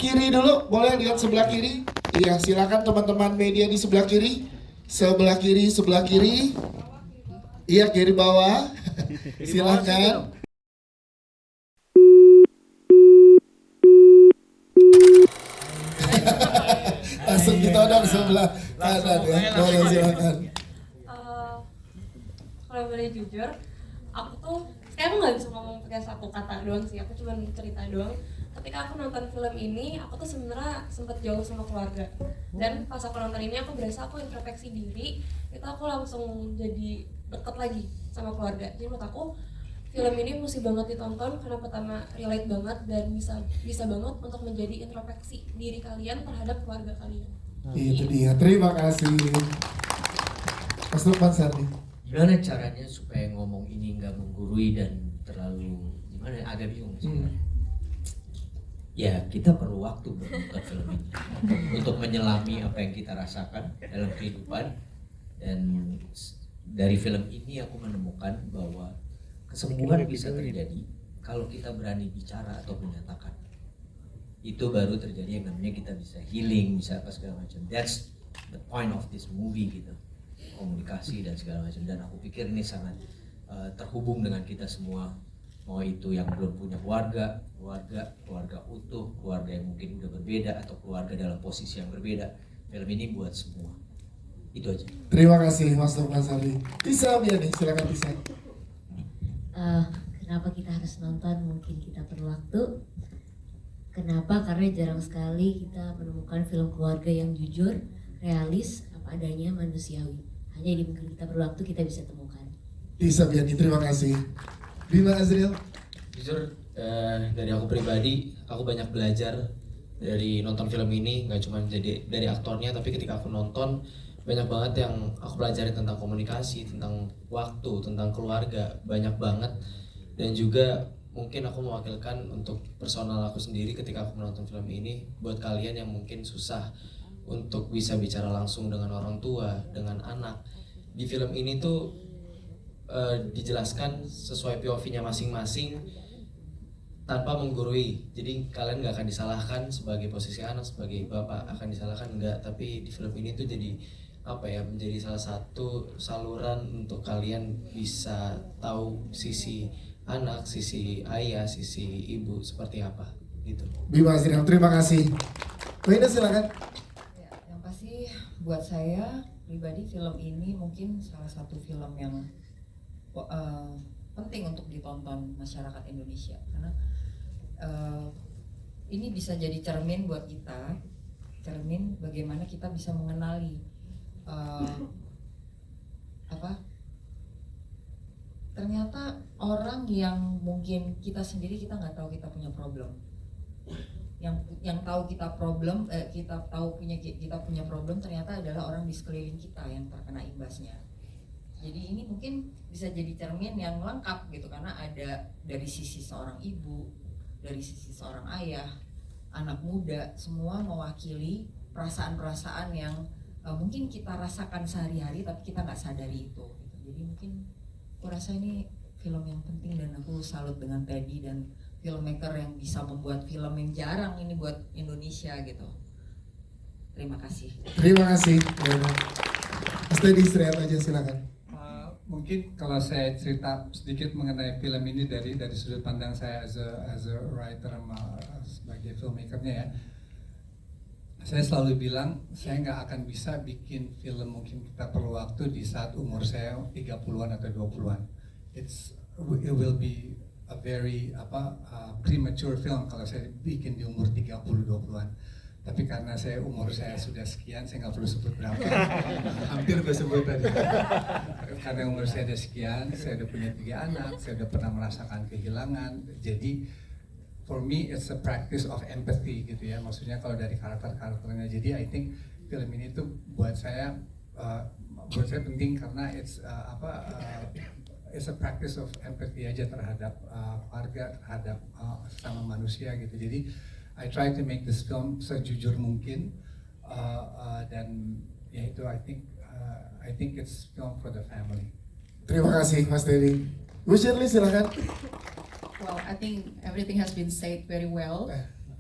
kiri dulu, boleh lihat sebelah kiri? Iya, silakan teman-teman media di sebelah kiri. Sebelah kiri, sebelah kiri. Iya, kiri bawah. Silakan. Langsung ditodong sebelah kanan ya. Boleh silakan. Kalau boleh jujur, aku tuh sekarang nggak bisa ngomong pakai satu kata doang sih. Aku cuma cerita doang. Ketika aku nonton film ini, aku tuh sebenarnya sempet jauh sama keluarga. Dan pas aku nonton ini, aku berasa aku introspeksi diri. Itu aku langsung jadi deket lagi sama keluarga. Jadi menurut aku film ini mesti banget ditonton karena pertama relate banget dan bisa banget untuk menjadi introspeksi diri kalian terhadap keluarga kalian. Itu dia. Terima kasih. Mas Lukman Sardi. Gimana caranya supaya ngomong ini nggak menggurui dan terlalu gimana? Agak bingung sebenarnya. Ya kita perlu waktu buat nonton film ini untuk menyelami apa yang kita rasakan dalam kehidupan, dan dari film ini aku menemukan bahwa kesembuhan bisa terjadi kalau kita berani bicara atau menyatakan. Itu baru terjadi yang namanya kita bisa healing, bisa apa segala macam. That's the point of this movie gitu, komunikasi dan segala macam. Dan aku pikir ini sangat terhubung dengan kita semua, mau itu yang belum punya keluarga utuh, keluarga yang mungkin udah berbeda, atau keluarga dalam posisi yang berbeda. Film ini buat semua. Itu aja. Terima kasih Mas Lukman Sardi. Bisa ya nih, silakan bisa. Kenapa kita harus nonton? Mungkin kita perlu waktu. Kenapa? Karena jarang sekali kita menemukan film keluarga yang jujur, realis, apa adanya, manusiawi. Hanya di mungkin kita perlu waktu, kita bisa temukan. Bisa Biani, terima kasih. Bima Azril. Jujur dari aku pribadi, aku banyak belajar dari nonton film ini. Gak cuma jadi dari aktornya, tapi ketika aku nonton banyak banget yang aku pelajari tentang komunikasi, tentang waktu, tentang keluarga, banyak banget. Dan juga mungkin aku mewakilkan untuk personal aku sendiri ketika aku menonton film ini. Buat kalian yang mungkin susah untuk bisa bicara langsung dengan orang tua, dengan anak, di film ini tuh dijelaskan sesuai POV-nya masing-masing tanpa menggurui. Jadi kalian gak akan disalahkan sebagai posisi anak, sebagai bapak akan disalahkan enggak. Tapi di film ini tuh jadi apa ya, menjadi salah satu saluran untuk kalian bisa tahu sisi anak, sisi ayah, sisi ibu seperti apa gitu. Bima Azril, terima kasih. Wina silakan. Ya, yang pasti buat saya pribadi film ini mungkin salah satu film yang penting untuk ditonton masyarakat Indonesia, karena ini bisa jadi cermin buat kita, cermin bagaimana kita bisa mengenali ternyata orang yang mungkin kita sendiri kita nggak tahu kita punya problem, yang tahu kita problem, kita punya problem ternyata adalah orang di sekeliling kita yang terkena imbasnya. Jadi ini mungkin bisa jadi cermin yang lengkap gitu, karena ada dari sisi seorang ibu, dari sisi seorang ayah, anak muda, semua mewakili perasaan-perasaan yang mungkin kita rasakan sehari-hari tapi kita nggak sadari itu gitu. Jadi mungkin aku rasa ini film yang penting, dan aku salut dengan Teddy dan filmmaker yang bisa membuat film yang jarang ini buat Indonesia gitu. Terima kasih. Terima kasih. Mas Teddy Sriat aja silakan. Mungkin kalau saya cerita sedikit mengenai film ini dari sudut pandang saya as a writer sebagai filmmakernya ya. Saya selalu bilang saya nggak akan bisa bikin film mungkin kita perlu waktu di saat umur saya 30-an atau 20-an. It will be a very premature film kalau saya bikin di umur 30-20-an. Tapi karena umur saya sudah sekian, saya nggak perlu sebut berapa, hampir bersebut tadi. Karena umur saya sudah sekian, saya udah punya 3 anak, saya udah pernah merasakan kehilangan. Jadi for me it's a practice of empathy gitu ya, maksudnya kalau dari karakternya. Jadi I think film ini tuh buat saya penting karena it's a practice of empathy aja terhadap keluarga, terhadap sama manusia gitu. Jadi I try to make this film sejujur mungkin, dan ya itu I think it's film for the family. Terima kasih Mas Teddy. Bu Shirley silakan. Well, I think everything has been said very well.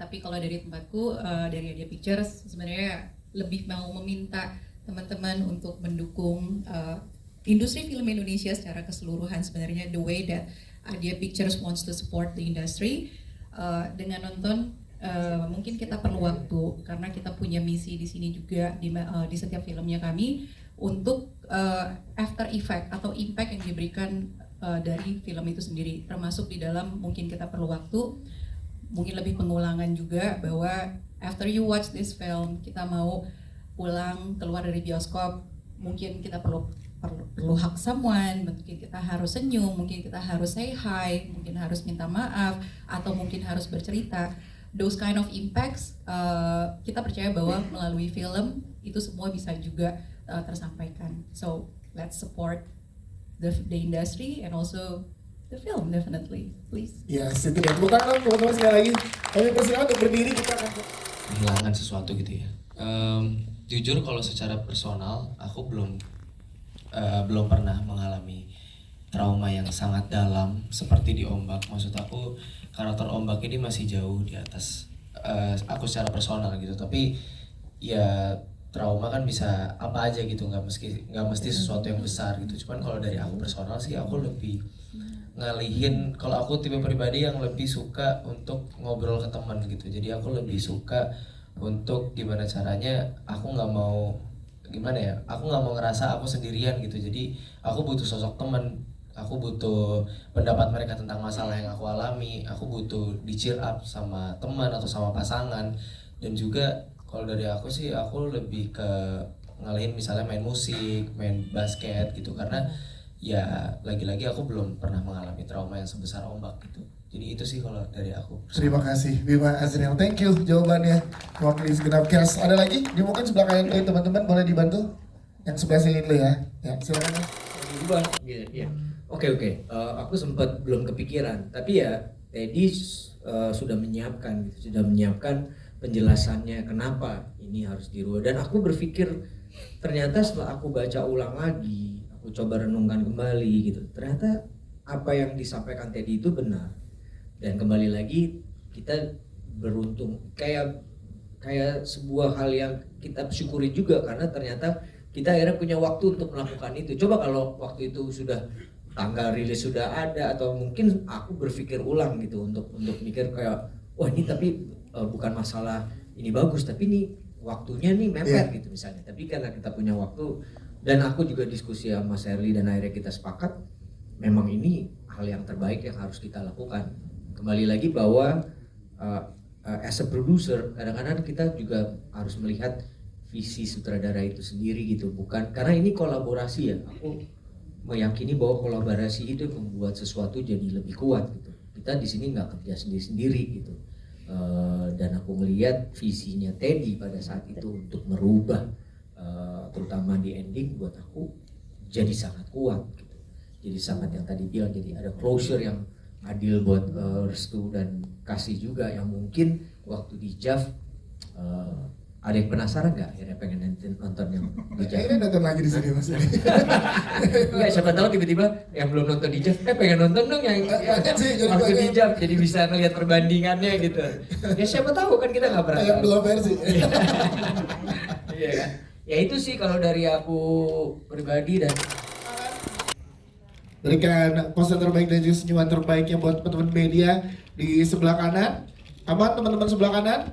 Tapi kalau dari tempatku, dari Idea Pictures sebenarnya lebih mau meminta teman-teman untuk mendukung industri film Indonesia secara keseluruhan. Sebenarnya the way that Idea Pictures wants to support the industry dengan nonton. Mungkin kita perlu waktu karena kita punya misi di sini juga di setiap filmnya kami untuk after effect atau impact yang diberikan dari film itu sendiri, termasuk di dalam mungkin kita perlu waktu, mungkin lebih pengulangan juga, bahwa after you watch this film kita mau pulang keluar dari bioskop, mungkin kita perlu hug someone, mungkin kita harus senyum, mungkin kita harus say hi, mungkin harus minta maaf, atau mungkin harus bercerita. Those kind of impacts kita percaya bahwa melalui film itu semua bisa juga tersampaikan. So let's support the industry and also the film definitely, please. Ya, itu dia. Tepuk tangan teman-teman sekali lagi. Kami persilakan untuk berdiri, kita akan Kehilangan sesuatu gitu ya. Jujur kalau secara personal aku belum pernah mengalami trauma yang sangat dalam seperti di Ombak. Maksud aku karakter Ombak ini masih jauh di atas aku secara personal gitu. Tapi ya trauma kan bisa apa aja gitu, nggak mesti sesuatu yang besar gitu. Cuman kalau dari aku personal sih aku lebih ngalihin, kalau aku tipe pribadi yang lebih suka untuk ngobrol ke teman gitu. Jadi aku lebih suka untuk gimana caranya aku nggak mau ngerasa aku sendirian gitu. Jadi aku butuh sosok teman, aku butuh pendapat mereka tentang masalah yang aku alami, aku butuh di cheer up sama teman atau sama pasangan. Dan juga kalau dari aku sih aku lebih ke ngalihin misalnya main musik, main basket gitu, karena ya lagi-lagi aku belum pernah mengalami trauma yang sebesar Ombak gitu. Jadi itu sih kalau dari aku. Terima kasih Bima Azriel, thank you jawabannya mewakili segenap cast. Ada lagi? Dia mungkin sebelah kanan dulu teman-teman, boleh dibantu? Yang sebelah sini dulu ya. Ya, silakan. Iya. Oke. Aku sempat belum kepikiran, tapi ya Teddy sudah menyiapkan penjelasannya kenapa ini harus dirubah. Dan aku berpikir ternyata setelah aku baca ulang lagi, aku coba renungkan kembali gitu, ternyata apa yang disampaikan Teddy itu benar. Dan kembali lagi kita beruntung, kayak sebuah hal yang kita syukuri juga, karena ternyata kita akhirnya punya waktu untuk melakukan itu. Coba kalau waktu itu sudah tanggal rilis sudah ada, atau mungkin aku berpikir ulang gitu untuk mikir kayak wah ini tapi bukan masalah ini bagus, tapi ini waktunya nih mepet gitu misalnya. Tapi karena kita punya waktu, dan aku juga diskusi sama Mas Herli, dan akhirnya kita sepakat memang ini hal yang terbaik yang harus kita lakukan. Kembali lagi bahwa as a producer kadang-kadang kita juga harus melihat visi sutradara itu sendiri gitu, bukan karena ini kolaborasi ya. Aku meyakini bahwa kolaborasi itu membuat sesuatu jadi lebih kuat gitu. Kita di sini nggak kerja sendiri-sendiri gitu. Dan aku melihat visinya Teddy pada saat itu untuk merubah terutama di ending buat aku jadi sangat kuat gitu. Jadi sangat yang tadi bilang, jadi ada closure yang adil buat Restu dan Kasih juga, yang mungkin waktu di JAV ada yang penasaran nggak akhirnya pengen nonton yang di JAV? Akhirnya nonton lagi di sini Mas. Enggak, siapa tahu tiba-tiba yang belum nonton di JAV pengen nonton dong yang waktu di JAV, jadi bisa ngelihat perbandingannya gitu. Ya siapa tahu kan, kita nggak pernah Kayak tahu. dua versi. Iya kan? Ya itu sih kalau dari aku pribadi. Dan Berikan poster terbaik dan juga senyuman terbaiknya buat teman-teman media di sebelah kanan. Aman teman-teman sebelah kanan?